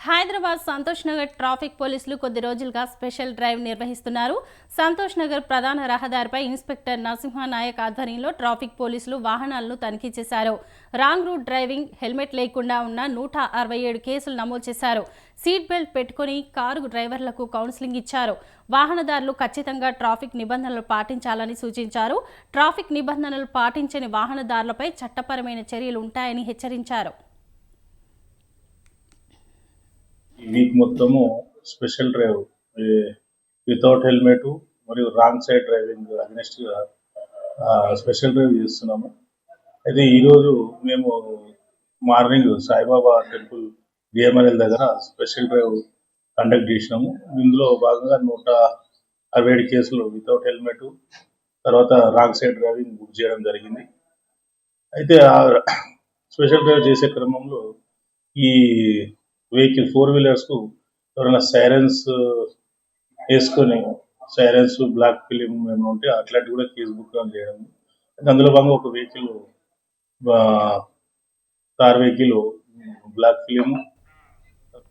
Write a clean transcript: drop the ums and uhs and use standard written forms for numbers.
Hyderabad Santosh Nagar traffic పోలీసులు కొద్ది రోజులుగా స్పెషల్ డ్రైవ్ నిర్వహిస్తున్నారు. సంతోష్ నగర్ ప్రధాన రహదారిపై ఇన్స్పెక్టర్ నరసింహనాయక్ ఆధ్వర్యంలో ట్రాఫిక్ పోలీసులు వాహనాలను తనిఖీ చేశారు. రాంగ్ రూట్ డ్రైవింగ్, హెల్మెట్ లేకుండా ఉన్న 167 కేసులు నమోదు చేశారు. సీట్ బెల్ట్ పెట్టుకుని కారు డ్రైవర్లకు కౌన్సిలింగ్ ఇచ్చారు. వాహనదారులు ఖచ్చితంగా ట్రాఫిక్ నిబంధనలు పాటించాలని సూచించారు. ట్రాఫిక్ నిబంధనలు పాటించని వాహనదారులపై చట్టపరమైన చర్యలు ఉంటాయని హెచ్చరించారు. ఈ వీక్ మొత్తము స్పెషల్ డ్రైవ్ వితౌట్ హెల్మెట్ మరియు రాంగ్ సైడ్ డ్రైవింగ్ అగ్నెస్ట్గా స్పెషల్ డ్రైవ్ చేస్తున్నాము. అయితే ఈరోజు మేము మార్నింగ్ సాయిబాబా టెంపుల్ డిఎంఎన్ఎల్ దగ్గర స్పెషల్ డ్రైవ్ కండక్ట్ చేసినాము. ఇందులో భాగంగా 167 కేసులు వితౌట్ హెల్మెట్, తర్వాత రాంగ్ సైడ్ డ్రైవింగ్ బుక్ చేయడం జరిగింది. అయితే ఆ స్పెషల్ డ్రైవ్ చేసే క్రమంలో ఈ వెహికల్ 4 వీలర్స్కు ఎవరైనా సైరన్స్ వేసుకొని సైరన్స్ బ్లాక్ ఫిలిం ఏమైనా ఉంటే అట్లాంటి కూడా కేసు బుక్ చేయడం. అందులో భాగంగా ఒక vehicle car vehicle block film